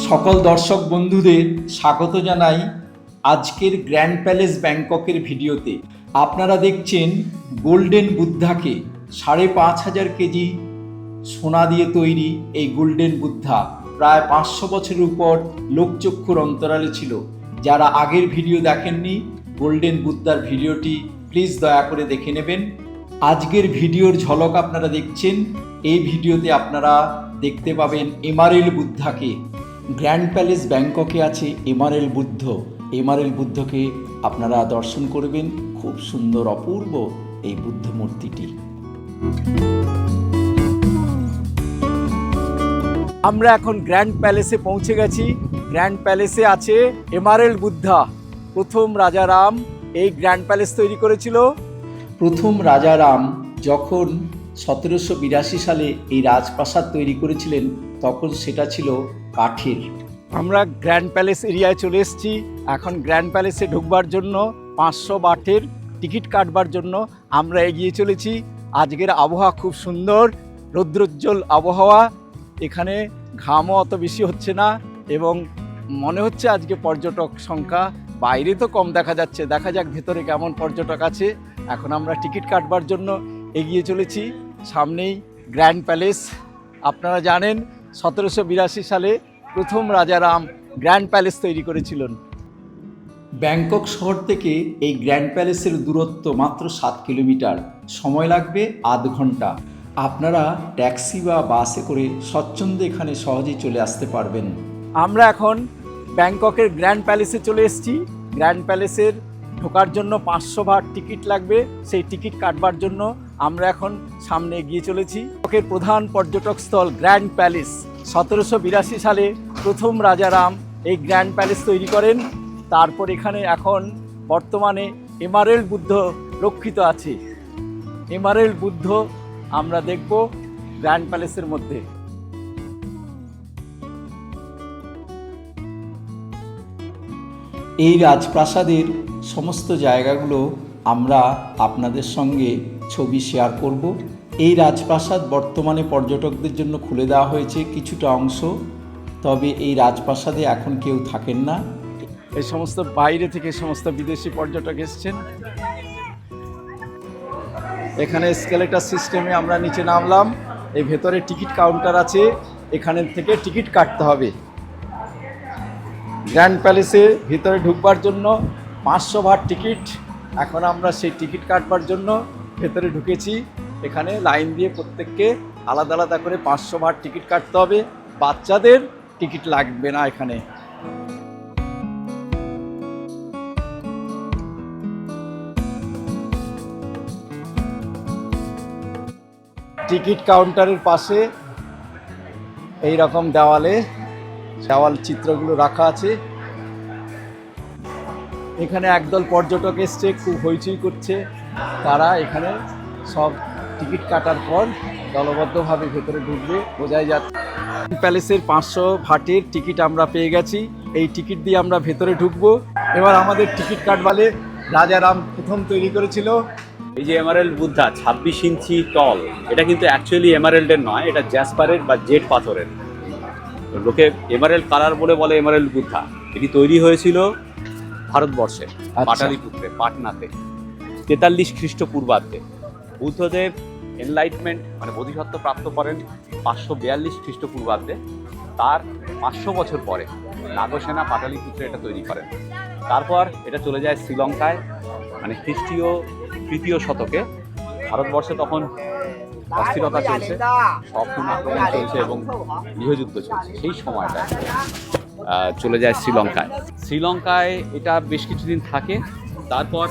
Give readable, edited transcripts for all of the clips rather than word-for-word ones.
সকল দর্শক বন্ধুদের স্বাগত জানাই আজকের গ্র্যান্ড প্যালেস ব্যাংককের ভিডিওতে। আপনারা দেখছেন গোল্ডেন বুদ্ধাকে। ৫,৫০০ কেজি সোনা দিয়ে তৈরি এই গোল্ডেন বুদ্ধা প্রায় ৫০০ বছরের উপর লোকচক্ষুর অন্তরালে ছিল। যারা আগের ভিডিও দেখেননি গোল্ডেন বুদ্ধার ভিডিওটি প্লিজ দয়া করে দেখে নেবেন। আজকের ভিডিওর ঝলক আপনারা দেখছেন। এই ভিডিওতে আপনারা দেখতে পাবেন এমারেল বুদ্ধাকে। গ্র্যান্ড প্যালেস ব্যাংককে আছে এমারেল বুদ্ধ। এমারেল বুদ্ধকে আপনারা দর্শন করবেন। খুব সুন্দর অপূর্ব এই বুদ্ধ মূর্তিটি। আমরা এখন গ্র্যান্ড প্যালেসে পৌঁছে গেছি। গ্র্যান্ড প্যালেসে আছে এমারেল বুদ্ধা। প্রথম রাজা রাম এই গ্র্যান্ড প্যালেস তৈরি করেছিল। প্রথম রাজা রাম যখন ১৭৮২ সালে এই রাজপ্রাসাদ তৈরি করেছিলেন তখন সেটা ছিল কাঠের। আমরা গ্র্যান্ড প্যালেস এরিয়ায় চলে এসেছি। এখন গ্র্যান্ড প্যালেসে ঢুকবার জন্য ৫০০ বাটের টিকিট কাটবার জন্য আমরা এগিয়ে চলেছি। আজকের আবহাওয়া খুব সুন্দর, রৌদ্রোজ্জ্বল আবহাওয়া। এখানে ঘামও অত বেশি হচ্ছে না এবং মনে হচ্ছে আজকে পর্যটক সংখ্যা বাইরে তো কম দেখা যাচ্ছে। দেখা যাক ভেতরে কেমন পর্যটক আছে। এখন আমরা টিকিট কাটবার জন্য এগিয়ে চলেছি। সামনেই গ্র্যান্ড প্যালেস। আপনারা জানেন ১৭৮২ সালে প্রথম রাজা রাম গ্র্যান্ড প্যালেস তৈরি করেছিলেন। ব্যাংকক শহর থেকে এই গ্র্যান্ড প্যালেসের দূরত্ব মাত্র ৭ কিলোমিটার। সময় লাগবে আধ ঘন্টা। আপনারা ট্যাক্সি বা বাসে করে স্বচ্ছন্দে এখানে সহজেই চলে আসতে পারবেন। আমরা এখন ব্যাংককের গ্র্যান্ড প্যালেসে চলে এসেছি। গ্র্যান্ড প্যালেসের ঢোকার জন্য ৫০০ বাট টিকিট লাগবে। সেই টিকিট কাটবার জন্য আমরা এখন সামনে এগিয়ে চলেছি। ব্যাংককের প্রধান পর্যটক স্থল গ্র্যান্ড প্যালেস। ১৭৮২ সালে প্রথম রাজা রাম এই গ্র্যান্ড প্যালেস তৈরি করেন। তারপর এখানে এখন বর্তমানে এমারেল বুদ্ধ রক্ষিত আছে। এমারেল বুদ্ধ আমরা দেখব গ্র্যান্ড প্যালেসের মধ্যে। এই রাজপ্রাসাদের সমস্ত জায়গাগুলো আমরা আপনাদের সঙ্গে ছবি শেয়ার করব। এই রাজপ্রাসাদ বর্তমানে পর্যটকদের জন্য খুলে দেওয়া হয়েছে কিছুটা অংশ, তবে এই রাজপ্রাসাদে এখন কেউ থাকেন না। এই সমস্ত বাইরে থেকে সমস্ত বিদেশি পর্যটক এসছেন। এখানে স্কেলেটার সিস্টেমে আমরা নিচে নামলাম। এই ভেতরে টিকিট কাউন্টার আছে, এখানে থেকে টিকিট কাটতে হবে। গ্র্যান্ড প্যালেসে ভিতরে ঢুকবার জন্য ৫০০ বাট টিকিট। এখন আমরা সেই টিকিট কাটবার জন্য ভেতরে ঢুকেছি। এখানে লাইন দিয়ে প্রত্যেককে আলাদা আলাদা করে ৫০০ বাট টিকিট কাটতে হবে। বাচ্চাদের টিকিট লাগবে না এখানে। টিকিট কাউন্টারের পাশে এই রকম দেওয়াল চিত্রগুলো রাখা আছে। এখানে একদল পর্যটক এসছে, খুব হইচই করছে। তারা এখানে সব টিকিট কাটার পর দলবদ্ধভাবে ভেতরে ঢুকবে, বোঝাই যাচ্ছে। প্যালেসের ৫০০ ভাটের টিকিট আমরা পেয়ে গেছি। এই টিকিট দিয়ে আমরা ভেতরে ঢুকবো। এবার আমাদের টিকিট কাটবালে রাজা রাম প্রথম তৈরি করেছিল। এই যে এমারেল্ড বুদ্ধা ২৬ ইঞ্চি টল, এটা কিন্তু অ্যাকচুয়ালি এমারেল্ডের নয়, এটা জ্যাসপারের বা জেড পাথরের। লোকে এমারেল্ড কালার বলে এমারেল্ড বুদ্ধা। এটি তৈরি হয়েছিল ভারতবর্ষে, পাটালিপুত্রে, পাটনাতে ৪৩ খ্রিস্টপূর্বাব্দে। বুদ্ধদেব এনলাইটমেন্ট মানে বোধিসত্ত্ব প্রাপ্ত করেন ৫৪২ খ্রিস্টপূর্বাব্দে। তার ৫০০ বছর পরে নাগসেনা পাটালিপুত্রে এটা তৈরি করেন। তারপর এটা চলে যায় শ্রীলঙ্কায়, মানে খ্রিস্টীয় ৩য় শতকে। ভারতবর্ষে তখন অস্থিরতা চলছে, সবগুণ আক্রমণ চলছে এবং গৃহযুদ্ধ চলছে। সেই সময়টায় চলে যায় শ্রীলঙ্কায় এটা বেশ কিছুদিন থাকে। তারপর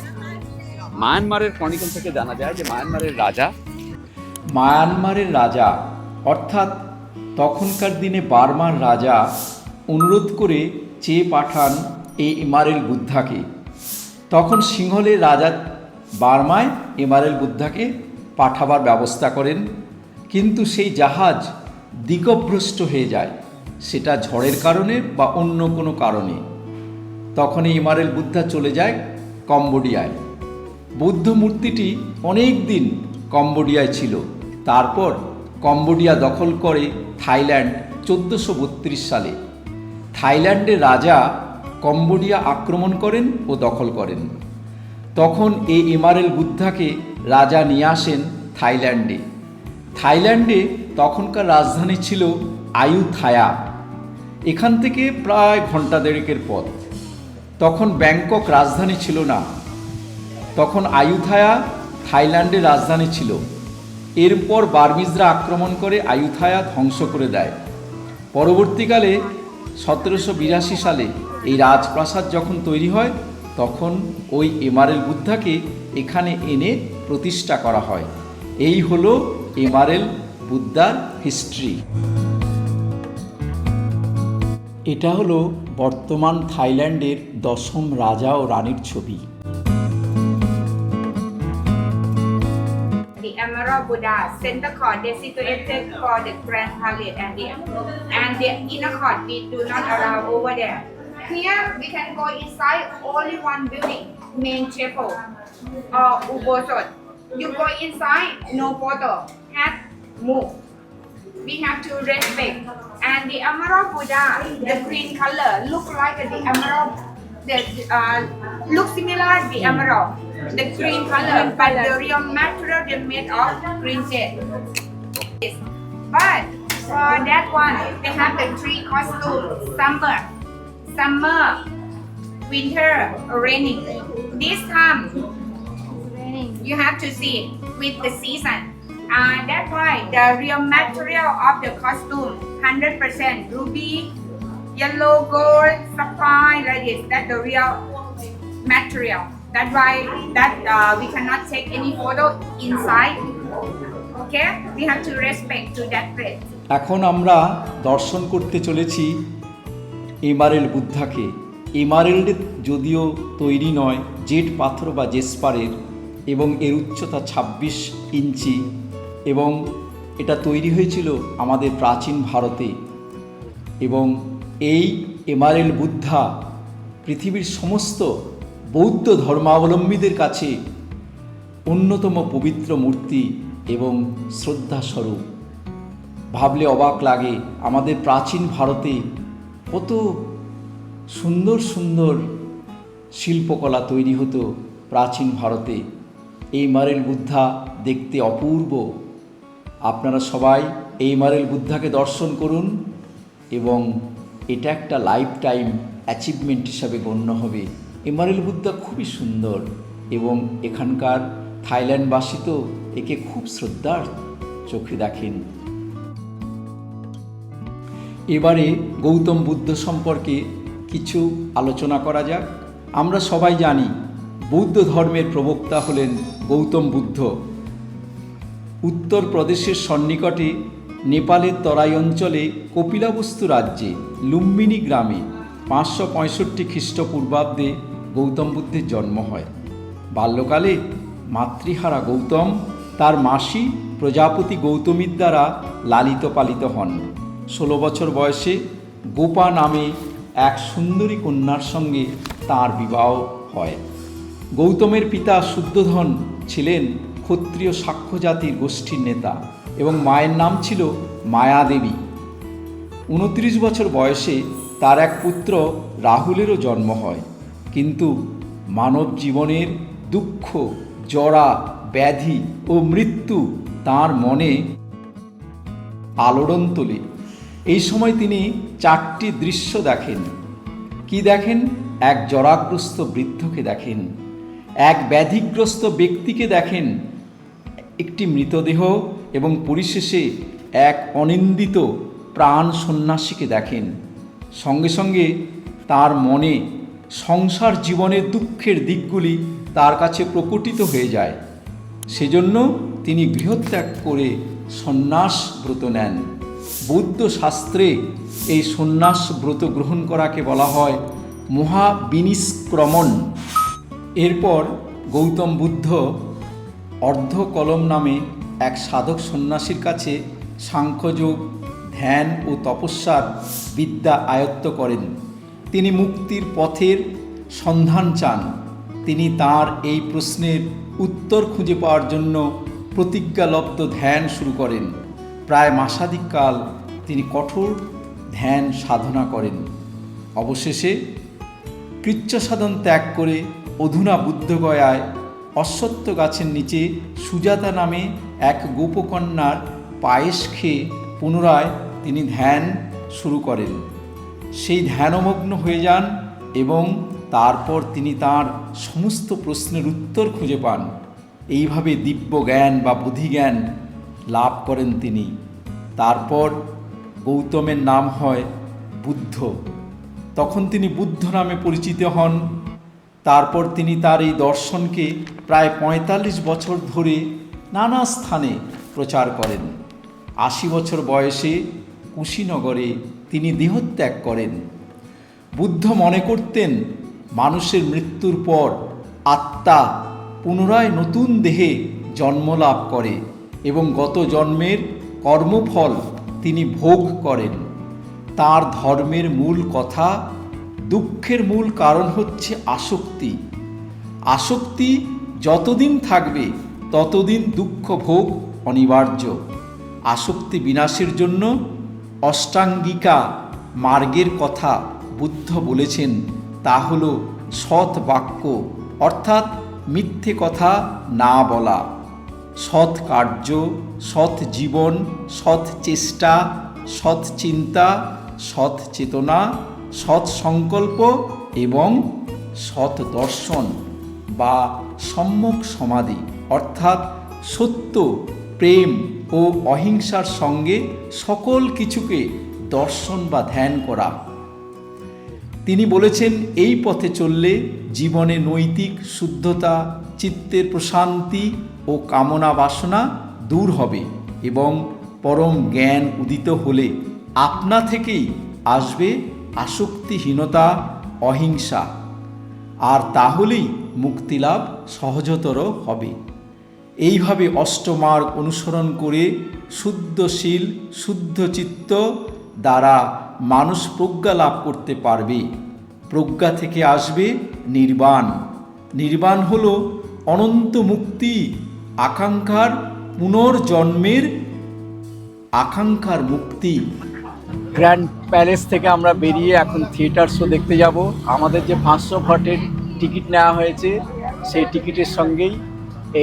মায়ানমারের ক্রনিকল থেকে জানা যায় যে মায়ানমারের রাজা অর্থাৎ তখনকার দিনে বার্মার রাজা অনুরোধ করে চেয়ে পাঠান এই এমারেল বুদ্ধাকে। তখন সিংহলের রাজা বার্মায় এমারেল বুদ্ধাকে পাঠাবার ব্যবস্থা করেন, কিন্তু সেই জাহাজ দিগভ্রষ্ট হয়ে যায়, সেটা ঝড়ের কারণে বা অন্য কোনো কারণে। তখন এই এমারেল বুদ্ধা চলে যায় কম্বোডিয়ায়। বৌদ্ধ মূর্তিটি অনেক দিন কম্বোডিয়ায় ছিল। তারপর কম্বোডিয়া দখল করে থাইল্যান্ড ১৪৩২ সালে। থাইল্যান্ডের রাজা কম্বোডিয়া আক্রমণ করেন ও দখল করেন। তখন এই এমারেল বুদ্ধাকে রাজা নিয়ে আসেন থাইল্যান্ডে। থাইল্যান্ডে তখনকার রাজধানী ছিল আয়ুথায়া। এখান থেকে প্রায় ঘন্টা দেড়েকের পথ। তখন ব্যাংকক রাজধানী ছিল না, তখন আয়ুথায়া থাইল্যান্ডের রাজধানী ছিল। এরপর বার্মিজরা আক্রমণ করে আয়ুথায়া ধ্বংস করে দেয়। পরবর্তীকালে 1782 সালে এই রাজপ্রাসাদ যখন তৈরি হয়, তখন ওই এমারেল বুদ্ধাকে এখানে এনে প্রতিষ্ঠা করা হয়। এই হলো এমারেল বুদ্ধার হিস্ট্রি। এটা হলো বর্তমান থাইল্যান্ডের 10ম রাজা ও রানীর ছবি। The Emerald Buddha center court they situated for the Grand Palace and the inner court we do not allow over there. Here we can go inside only one building, main chapel or ubosot. You go inside, no photo, hat, move. We have to respect. And the Emerald Buddha, the green color, look like the emerald. Look similar to the emerald, the green color, but the real material they made of green jade. But for that one, they have the three costumes: summer, winter, raining. This time, you have to see with the season. That's why the real material of the costume 100% ruby, yellow, gold, sapphire, like this. That's the real material. That's why we cannot take any photo inside. Okay, we have to respect to that place. এখন আমরা দর্শন করতে চলেছি emerald বুদ্ধাকে। Emerald যদিও তৈরি নয়, Z পাথর বা জেসপারের, এবং এর উচ্চতা 26 ইঞ্চি, এবং এটা তৈরি হয়েছিল আমাদের প্রাচীন ভারতে। এবং এই এমারেল বুদ্ধা পৃথিবীর সমস্ত বৌদ্ধ ধর্মাবলম্বীদের কাছে অন্যতম পবিত্র মূর্তি এবং শ্রদ্ধাস্বরূপ। ভাবলে অবাক লাগে, আমাদের প্রাচীন ভারতে কত সুন্দর সুন্দর শিল্পকলা তৈরি হতো প্রাচীন ভারতে। এই এমারেল বুদ্ধা দেখতে অপূর্ব। আপনারা সবাই এই এমারেল বুদ্ধাকে দর্শন করুন, এবং এটা একটা লাইফ টাইম অ্যাচিভমেন্ট হিসাবে গণ্য হবে। এমারেল বুদ্ধা খুবই সুন্দর, এবং এখানকার থাইল্যান্ডবাসী তো একে খুব শ্রদ্ধার চোখে দেখেন। এবারে গৌতম বুদ্ধ সম্পর্কে কিছু আলোচনা করা যাক। আমরা সবাই জানি বৌদ্ধ ধর্মের প্রবক্তা হলেন গৌতম বুদ্ধ। উত্তরপ্রদেশের সন্নিকটে নেপালের তরাই অঞ্চলে কপিলাবস্তু রাজ্যে লুম্বিনী গ্রামে 565 খ্রিস্টপূর্বাব্দে গৌতম বুদ্ধের জন্ম হয়। বাল্যকালে মাতৃহারা গৌতম তার মাসি প্রজাপতি গৌতমীর দ্বারা লালিত পালিত হন। 16 বছর বয়সে গোপা নামে এক সুন্দরী কন্যার সঙ্গে তাঁর বিবাহ হয়। গৌতমের পিতা শুদ্ধোধন ছিলেন ক্ষত্রিয় শাক্য জাতির গোষ্ঠীর নেতা, এবং মায়ের নাম ছিল মায়াদেবী। 29 বছর বয়সে তার এক পুত্র রাহুলেরও জন্ম হয়। কিন্তু মানব জীবনের দুঃখ, জরা, ব্যাধি ও মৃত্যু তাঁর মনে আলোড়ন তোলে। এই সময় তিনি 4টি দৃশ্য দেখেন। কি দেখেন? এক জরাগ্রস্ত বৃদ্ধকে দেখেন, এক ব্যাধিগ্রস্ত ব্যক্তিকে দেখেন, একটি মৃতদেহ, এবং পরিশেষে এক অনিন্দিত প্রাণ সন্ন্যাসীকে দেখেন। সঙ্গে সঙ্গে তার মনে সংসার জীবনের দুঃখের দিকগুলি তার কাছে প্রকটিত হয়ে যায়। সেজন্য তিনি গৃহত্যাগ করে সন্ন্যাস ব্রত নেন। বৌদ্ধ শাস্ত্রে এই সন্ন্যাস ব্রত গ্রহণ করাকে বলা হয় মহাবিনিষ্ক্রমণ। এরপর গৌতম বুদ্ধ অর্ধকলম নামে এক সাধক সন্ন্যাসীর কাছে সাংখ্যযোগ, ধ্যান ও তপস্যার বিদ্যা আয়ত্ত করেন। তিনি মুক্তির পথের সন্ধান চান। তিনি তার এই প্রশ্নের উত্তর খুঁজে পাওয়ার জন্য প্রতিজ্ঞালব্ধ ধ্যান শুরু করেন। প্রায় মাসাধিক কাল তিনি কঠোর ধ্যান সাধনা করেন। অবশেষে কৃচ্ছসাধন ত্যাগ করে অধুনা বুদ্ধগয়ায় অশ্বত্থ গাছের নিচে সুজাতা নামে এক গোপকন্যার পায়েস খেয়ে পুনরায় তিনি ধ্যান শুরু করেন। সেই ধ্যানমগ্ন হয়ে যান এবং তারপর তিনি তার সমস্ত প্রশ্নের উত্তর খুঁজে পান। এইভাবে দিব্য জ্ঞান বা বুদ্ধিজ্ঞান লাভ করেন তিনি। তারপর গৌতমের নাম হয় বুদ্ধ। তখন তিনি বুদ্ধ নামে পরিচিত হন। তারপর তিনি তার এই দর্শনকে প্রায় ৪৫ বছর ধরে নানা স্থানে প্রচার করেন। ৮০ বছর বয়সে কুশীনগরে তিনি দেহত্যাগ করেন। বুদ্ধ মনে করতেন মানুষের মৃত্যুর পর আত্মা পুনরায় নতুন দেহে জন্ম লাভ করে এবং গত জন্মের কর্মফল তিনি ভোগ করেন। তার ধর্মের মূল কথা, দুঃখের মূল কারণ হচ্ছে আসক্তি। আসক্তি যতদিন থাকবে ততদিন দুঃখ ভোগ অনিবার্য। আসক্তি বিনাশের জন্য অষ্টাঙ্গিকা মার্গের কথা বুদ্ধ বলেছেন। তা হল সৎ বাক্য, অর্থাৎ মিথ্যে কথা না বলা, সৎ কার্য, সৎ জীবন, সৎ চেষ্টা, সৎ চিন্তা, সৎ চেতনা, সৎ সংকল্প এবং সৎ দর্শন বা সম্যক সমাধি, অর্থাৎ সত্য, প্রেম ও অহিংসার সঙ্গে সকল কিছুকে দর্শন বা ধ্যান করা। তিনি বলেছেন এই পথে চললে জীবনে নৈতিক শুদ্ধতা, চিত্তের প্রশান্তি ও কামনা বাসনা দূর হবে এবং পরম জ্ঞান উদিত হলে আপনা থেকেই আসবে আসক্তিহীনতা, অহিংসা, আর তাহলেই মুক্তিলাভ সহজতর হবে। এইভাবে অষ্টমার্গ অনুসরণ করে শুদ্ধশীল, শুদ্ধচিত্ত দ্বারা মানুষ প্রজ্ঞা লাভ করতে পারবে। প্রজ্ঞা থেকে আসবে নির্বাণ। নির্বাণ হল অনন্ত মুক্তি, আকাঙ্ক্ষার পুনর্জন্মের আকাঙ্ক্ষার মুক্তি। গ্র্যান্ড প্যালেস থেকে আমরা বেরিয়ে এখন থিয়েটার শো দেখতে যাব। আমাদের যে 500 ভাটের টিকিট নেওয়া হয়েছে সেই টিকিটের সঙ্গেই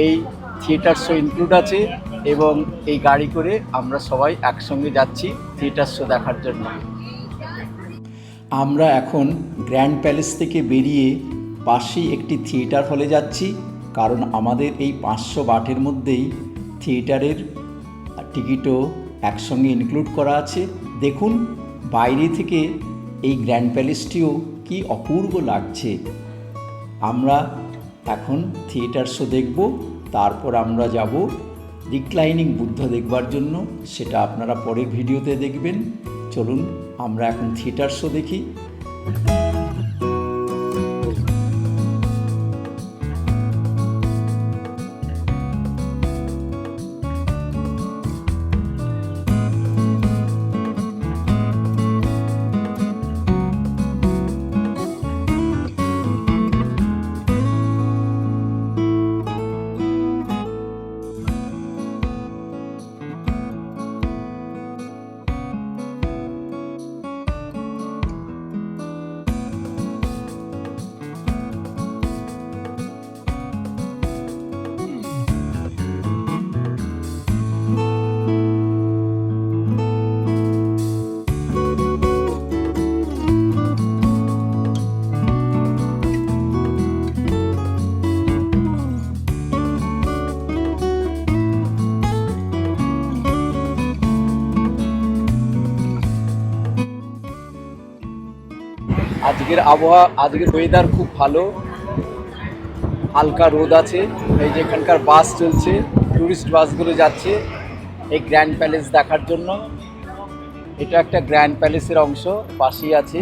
এই থিয়েটার শো ইনক্লুড আছে এবং এই গাড়ি করে আমরা সবাই একসঙ্গে যাচ্ছি থিয়েটার শো দেখার জন্য। আমরা এখন গ্র্যান্ড প্যালেস থেকে বেরিয়ে পাশেই একটি থিয়েটার হলে যাচ্ছি, কারণ আমাদের এই 500 বাটের মধ্যেই থিয়েটারের টিকিটও একসঙ্গে ইনক্লুড করা আছে। দেখুন বাইরে থেকে এই গ্র্যান্ড প্যালেসটিও কি অপূর্ব লাগছে। আমরা এখন থিয়েটার শো দেখব, তারপর আমরা যাব রিক্লাইনিং বুদ্ধ দেখবার জন্য। সেটা আপনারা পরের ভিডিওতে দেখবেন। চলুন আমরা এখন থিয়েটার শো দেখি। আজকের আবহাওয়া, আজকের ওয়েদার খুব ভালো, হালকা রোদ আছে। এই যে এখানকার বাস চলছে, ট্যুরিস্ট বাসগুলো যাচ্ছে এই গ্র্যান্ড প্যালেস দেখার জন্য। এটা একটা গ্র্যান্ড প্যালেসের অংশ, পাশেই আছে।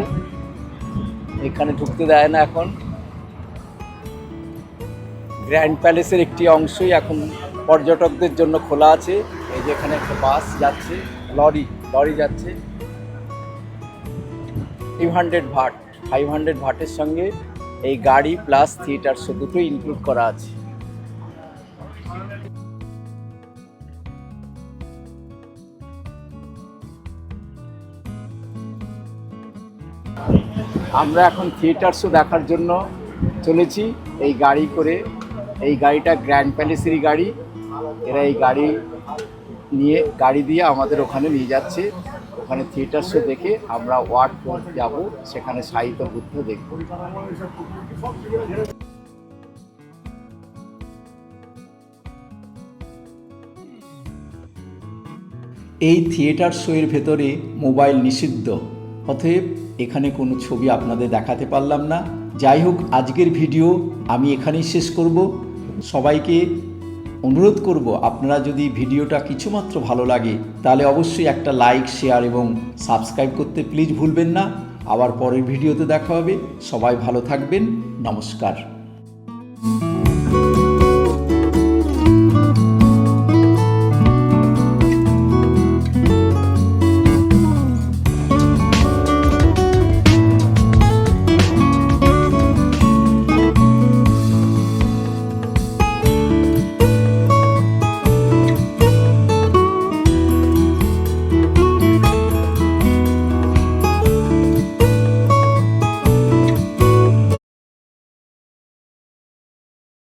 এখানে ঢুকতে দেয় না এখন। গ্র্যান্ড প্যালেসের একটি অংশই এখন পর্যটকদের জন্য খোলা আছে। এই যে এখানে একটা বাস যাচ্ছে, লরি যাচ্ছে। 500 ভাটের সঙ্গে এই গাড়ি প্লাস থিয়েটার শো দুটোই ইনক্লুড করা আছে। আমরা এখন থিয়েটার শো দেখার জন্য চলেছি এই গাড়ি করে। এই গাড়িটা গ্র্যান্ড প্যালেসেরই গাড়ি। এরা এই গাড়ি দিয়ে আমাদের ওখানে নিয়ে যাচ্ছে। ওখানে থিয়েটার শো দেখে আমরা ওয়ার্ড যাব, সেখানে সাহিত্য বুদ্ধ দেখব। এই থিয়েটার শোয়ের ভেতরে মোবাইল নিষিদ্ধ, অতএব এখানে কোনো ছবি আপনাদের দেখাতে পারলাম না। যাই হোক, আজকের ভিডিও আমি এখানেই শেষ করব। সবাইকে অনুরোধ করব, আপনারা যদি ভিডিওটা কিছুমাত্র ভালো লাগে তাহলে অবশ্যই একটা লাইক, শেয়ার এবং সাবস্ক্রাইব করতে প্লিজ ভুলবেন না। আবার পরের ভিডিওতে দেখা হবে। সবাই ভালো থাকবেন। নমস্কার।